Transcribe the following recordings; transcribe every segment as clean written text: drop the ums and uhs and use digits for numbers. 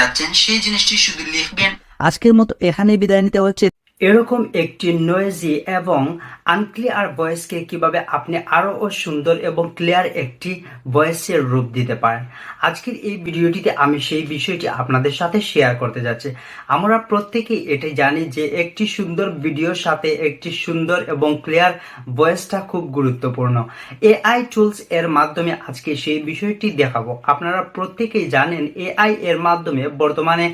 যাচ্ছেন সেই জিনিসটি শুধু লিখবেন। আজকের মতো এখানেই বিদায় নিতে হচ্ছে। এরকম একটি নয়েজি এবং আনক্লিয়ার ভয়েসকে কিভাবে আপনি আরো সুন্দর এবং ক্লিয়ার একটি ভয়েসের রূপ দিতে পারেন, আজকের এই ভিডিওটিতে আমি সেই বিষয়টি আপনাদের সাথে শেয়ার করতে যাচ্ছি। আমরা প্রত্যেকেই এটাই জানি যে একটি সুন্দর ভিডিওর সাথে একটি সুন্দর এবং ক্লিয়ার ভয়েসটা খুব গুরুত্বপূর্ণ। এআই টুলস এর মাধ্যমে আজকে সেই বিষয়টি দেখাবো। আপনারা প্রত্যেকেই জানেন এআই এর মাধ্যমে বর্তমানে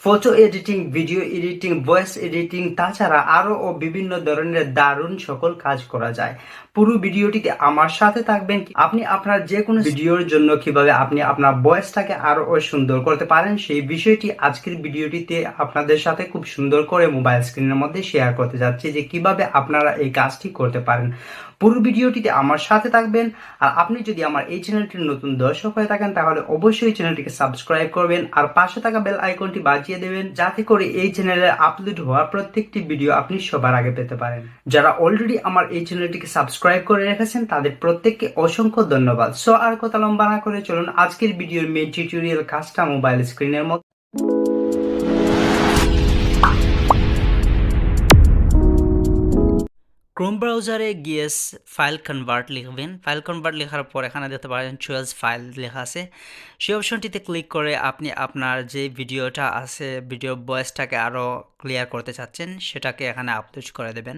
photo editing, video editing, voice editing, তাছাড়া আরও বিভিন্ন ধরনের দারুণ সকল কাজ করা যায়। পুরো ভিডিওটিতে আমার সাথে থাকবেন। আপনি আপনার যে কোনো ভিডিওর জন্য কিভাবে আপনি আপনার ভয়েসটাকে আরও সুন্দর করতে পারেন সেই বিষয়টি আজকের ভিডিওটিতে আপনাদের সাথে খুব সুন্দর করে মোবাইল স্ক্রিনের মধ্যে শেয়ার করতে যাচ্ছি যে কিভাবে আপনারা এই কাজটি করতে পারেন। পুরো ভিডিওটিতে আমার সাথে থাকবেন। আর আপনি যদি আমার এই চ্যানেলটির নতুন দর্শক হয়ে থাকেন তাহলে অবশ্যই চ্যানেলটিকে সাবস্ক্রাইব করবেন আর পাশে থাকা বেল আইকনটি বাজিয়ে দেবেন, যাতে করে এই চ্যানেলে আপলোড হওয়া প্রত্যেকটি ভিডিও আপনি সবার আগে পেতে পারেন। যারা অলরেডি আমার এই চ্যানেলটিকে সাবস্ক্রাইব করে রেখেছেন তাদের প্রত্যেককে অসংখ্য ধন্যবাদ। সো আর কথা লম্বা না করে চলুন আজকের ভিডিওর মেইন টিউটোরিয়াল কাজটা মোবাইল স্ক্রিনের মধ্যে। ক্রোম ব্রাউজারে গিয়ে ফাইল কনভার্ট লিখবেন। ফাইল কনভার্ট লেখার পর এখানে দেখতে পারেন চুজ ফাইল লেখা আছে। সেই অপশনটিতে ক্লিক করে আপনি আপনার যে ভিডিওটা আছে, ভিডিও ভয়েসটাকে আরও ক্লিয়ার করতে চাচ্ছেন সেটাকে এখানে আপলোড করে দেবেন।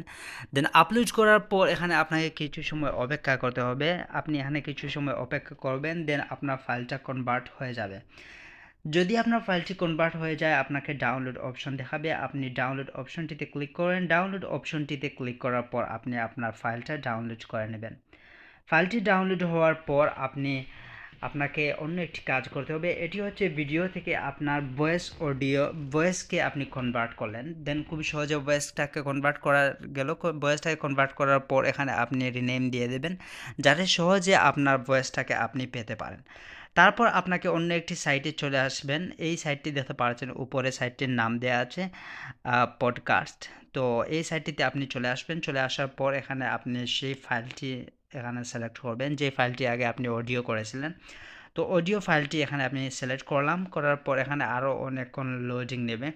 দেন আপলোড করার পর এখানে আপনাকে কিছু সময় অপেক্ষা করতে হবে। আপনি এখানে কিছু সময় অপেক্ষা করবেন, দেন আপনার ফাইলটা কনভার্ট হয়ে যাবে। যদি আপনার ফাইলটি কনভার্ট হয়ে যায় আপনাকে ডাউনলোড অপশন দেখাবে। আপনি ডাউনলোড অপশনটিতে ক্লিক করেন। ডাউনলোড অপশনটিতে ক্লিক করার পর আপনি আপনার ফাইলটা ডাউনলোড করে নেবেন। ফাইলটি ডাউনলোড হওয়ার পর আপনাকে অন্য একটি কাজ করতে হবে। এটি হচ্ছে ভিডিও থেকে আপনার ভয়েসকে আপনি কনভার্ট করলেন। দেন খুব সহজে ভয়েসটাকে কনভার্ট করা গেল। ভয়েসটাকে কনভার্ট করার পর এখানে আপনি রিনেম দিয়ে দেবেন, যাতে সহজে আপনার ভয়েসটাকে আপনি পেতে পারেন। তারপর আপনাকে অন্য একটি সাইটে চলে আসবেন। এই সাইটটি দেখতে পাচ্ছেন উপরে, সাইটটির নাম দেওয়া আছে পডকাস্ট। তো এই সাইটটিতে আপনি চলে আসবেন। চলে আসার পর এখানে আপনি সেই ফাইলটি এখানে সিলেক্ট করবেন, যে ফাইলটি আগে আপনি অডিও করেছিলেন। তো অডিও ফাইলটি এখানে আপনি সিলেক্ট করলাম। করার পর এখানে আরও অনেকক্ষণ লোডিং নেবে।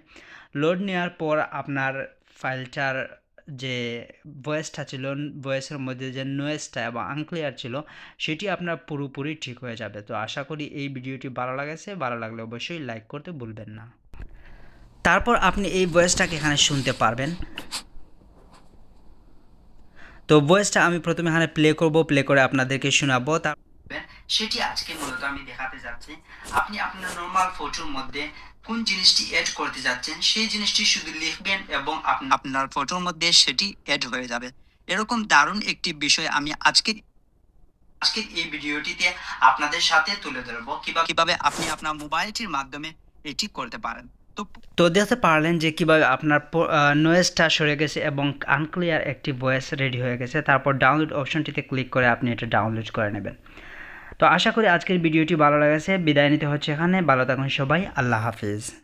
লোড নেওয়ার পর আপনার ফাইলটার যে ভয়েসটা ছিল, ভয়েসের মধ্যে যে নয়েজটা এবং আনক্লিয়ার ছিল সেটি আপনার পুরোপুরি ঠিক হয়ে যাবে। তো আশা করি এই ভিডিওটি ভালো লাগেছে। ভালো লাগলে অবশ্যই লাইক করতে ভুলবেন না। তারপর আপনি এই ভয়েসটাকে এখানে শুনতে পারবেন। তো ভয়েসটা আমি প্রথমে এখানে প্লে করব, প্লে করে আপনাদেরকে শোনাবো। সেটি আজকে মূলত আমি দেখাতে যাচ্ছি। আপনি আপনার নরমাল ফটোর মধ্যে কোন জিনিসটি এড করতে যাচ্ছেন সেই জিনিসটি শুধু লিখবেন এবং আপনার ফটোর মধ্যে সেটি এড হয়ে যাবে। এরকম দারুণ একটি বিষয় আমি আজকের এই ভিডিওটিতে আপনাদের সাথে তুলে ধরবো, কিভাবে আপনি আপনার মোবাইলটির মাধ্যমে এটি করতে পারেন। তো দেখতে পারলেন যে কিভাবে আপনার নয়েজটা সরে গেছে এবং আনক্লিয়ার একটি ভয়েস রেডি হয়ে গেছে। তারপর ডাউনলোড অপশনটিতে ক্লিক করে আপনি এটা ডাউনলোড করে নেবেন। তো আশা করি আজকের ভিডিওটি ভালো লেগেছে। বিদায় নিতে হচ্ছে এখানে। ভালো থাকুন সবাই। আল্লাহ হাফিজ।